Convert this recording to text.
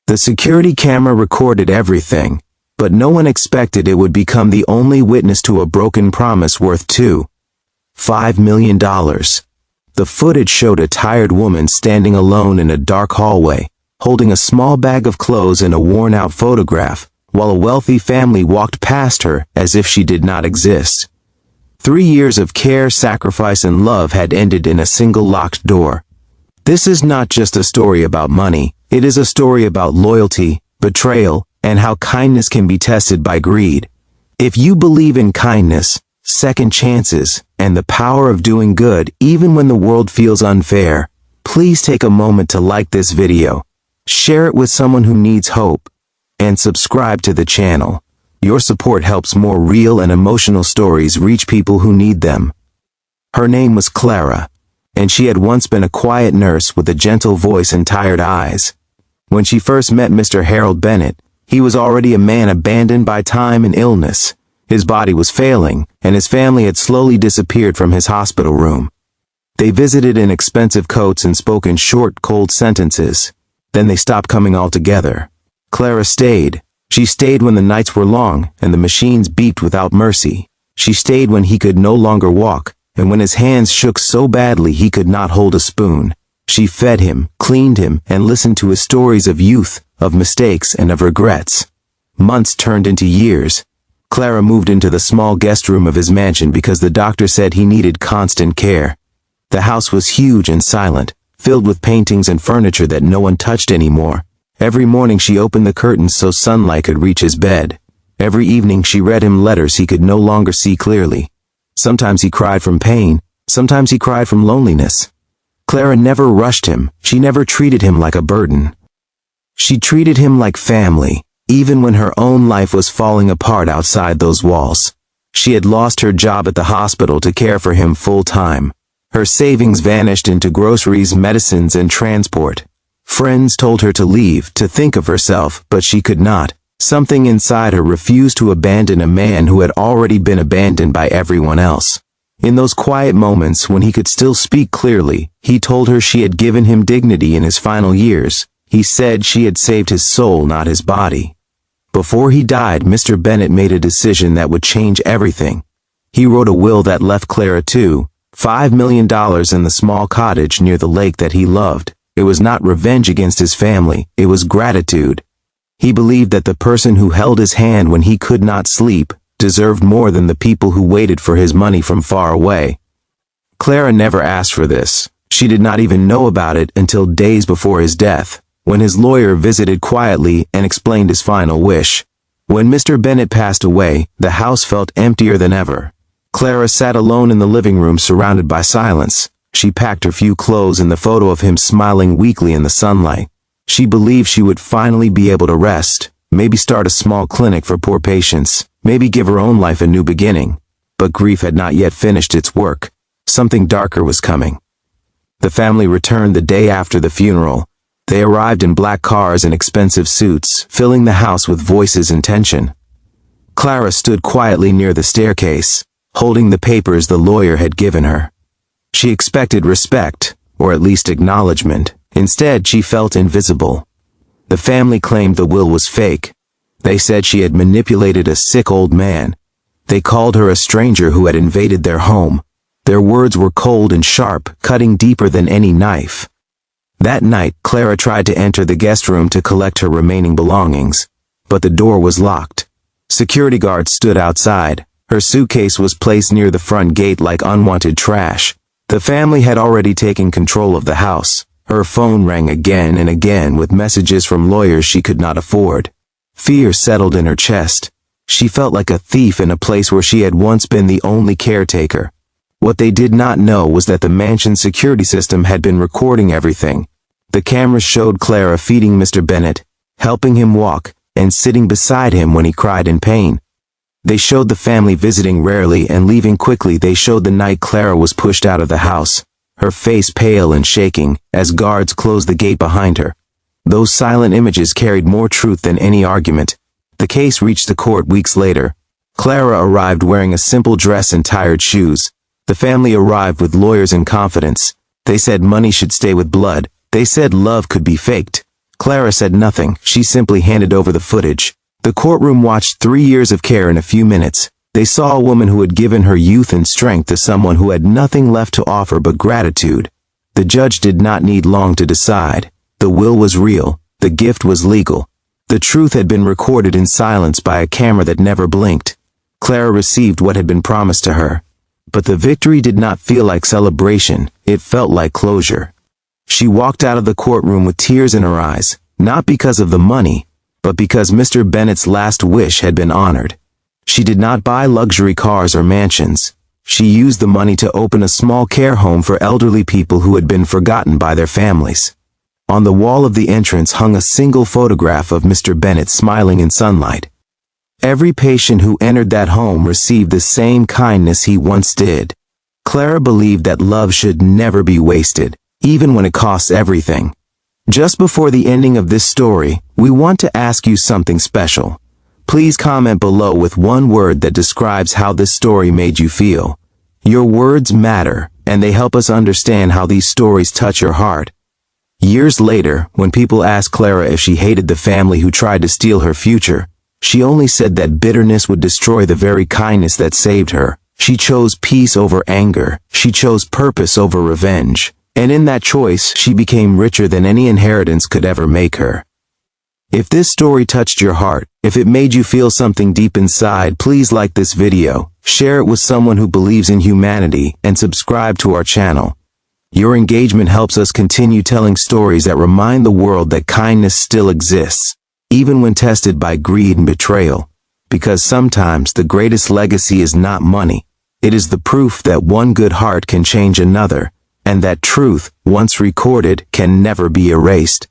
The security camera recorded everything, but no one expected it would become the only witness to a broken promise worth $2.5 million. The footage showed a tired woman standing alone in a dark hallway, holding a small bag of clothes and a worn-out photograph, while a wealthy family walked past her as if she did not exist. 3 years of care, sacrifice, and love had ended in a single locked door. This is not just a story about money, it is a story about loyalty, betrayal, and how kindness can be tested by greed. If you believe in kindness, second chances, and the power of doing good even when the world feels unfair, please take a moment to like this video, share it with someone who needs hope, and subscribe to the channel. Your support helps more real and emotional stories reach people who need them. Her name was Clara, and she had once been a quiet nurse with a gentle voice and tired eyes. When she first met Mr. Harold Bennett, he was already a man abandoned by time and illness. His body was failing, and his family had slowly disappeared from his hospital room. They visited in expensive coats and spoke in short, cold sentences. Then they stopped coming altogether. Clara stayed. She stayed when the nights were long and the machines beeped without mercy. She stayed when he could no longer walk, and when his hands shook so badly he could not hold a spoon. She fed him, cleaned him, and listened to his stories of youth, of mistakes, and of regrets. Months turned into years. Clara moved into the small guest room of his mansion because the doctor said he needed constant care. The house was huge and silent, filled with paintings and furniture that no one touched anymore. Every morning she opened the curtains so sunlight could reach his bed. Every evening she read him letters he could no longer see clearly. Sometimes he cried from pain, sometimes he cried from loneliness. Clara never rushed him, she never treated him like a burden. She treated him like family, even when her own life was falling apart outside those walls. She had lost her job at the hospital to care for him full-time. Her savings vanished into groceries, medicines, and transport. Friends told her to leave, to think of herself, but she could not. Something inside her refused to abandon a man who had already been abandoned by everyone else. In those quiet moments when he could still speak clearly, he told her she had given him dignity in his final years. He said she had saved his soul, not his body. Before he died, Mr. Bennett made a decision that would change everything. He wrote a will that left Clara $2.5 million in the small cottage near the lake that he loved. It was not revenge against his family, it was gratitude. He believed that the person who held his hand when he could not sleep deserved more than the people who waited for his money from far away. Clara never asked for this. She did not even know about it until days before his death, when his lawyer visited quietly and explained his final wish. When Mr. Bennett passed away, the house felt emptier than ever. Clara sat alone in the living room surrounded by silence. She packed her few clothes in the photo of him smiling weakly in the sunlight. She believed she would finally be able to rest, maybe start a small clinic for poor patients, maybe give her own life a new beginning. But grief had not yet finished its work. Something darker was coming. The family returned the day after the funeral. They arrived in black cars and expensive suits, filling the house with voices and tension. Clara stood quietly near the staircase, holding the papers the lawyer had given her. She expected respect, or at least acknowledgement. Instead, she felt invisible. The family claimed the will was fake. They said she had manipulated a sick old man. They called her a stranger who had invaded their home. Their words were cold and sharp, cutting deeper than any knife. That night, Clara tried to enter the guest room to collect her remaining belongings, but the door was locked. Security guards stood outside. Her suitcase was placed near the front gate like unwanted trash. The family had already taken control of the house. Her phone rang again and again with messages from lawyers she could not afford. Fear settled in her chest. She felt like a thief in a place where she had once been the only caretaker. What they did not know was that the mansion's security system had been recording everything. The cameras showed Clara feeding Mr. Bennett, helping him walk, and sitting beside him when he cried in pain. They showed the family visiting rarely and leaving quickly. They showed the night Clara was pushed out of the house, her face pale and shaking, as guards closed the gate behind her. Those silent images carried more truth than any argument. The case reached the court weeks later. Clara arrived wearing a simple dress and tired shoes. The family arrived with lawyers in confidence. They said money should stay with blood. They said love could be faked. Clara said nothing. She simply handed over the footage. The courtroom watched 3 years of care in a few minutes. They saw a woman who had given her youth and strength to someone who had nothing left to offer but gratitude. The judge did not need long to decide. The will was real. The gift was legal. The truth had been recorded in silence by a camera that never blinked. Clara received what had been promised to her. But the victory did not feel like celebration. It felt like closure. She walked out of the courtroom with tears in her eyes, not because of the money, but because Mr. Bennett's last wish had been honored. She did not buy luxury cars or mansions. She used the money to open a small care home for elderly people who had been forgotten by their families. On the wall of the entrance hung a single photograph of Mr. Bennett smiling in sunlight. Every patient who entered that home received the same kindness he once did. Clara believed that love should never be wasted, even when it costs everything. Just before the ending of this story, we want to ask you something special. Please comment below with one word that describes how this story made you feel. Your words matter, and they help us understand how these stories touch your heart. Years later, when people asked Clara if she hated the family who tried to steal her future, she only said that bitterness would destroy the very kindness that saved her. She chose peace over anger. She chose purpose over revenge. And in that choice, she became richer than any inheritance could ever make her. If this story touched your heart, if it made you feel something deep inside, please like this video, share it with someone who believes in humanity, and subscribe to our channel. Your engagement helps us continue telling stories that remind the world that kindness still exists, even when tested by greed and betrayal. Because sometimes the greatest legacy is not money. It is the proof that one good heart can change another, and that truth, once recorded, can never be erased.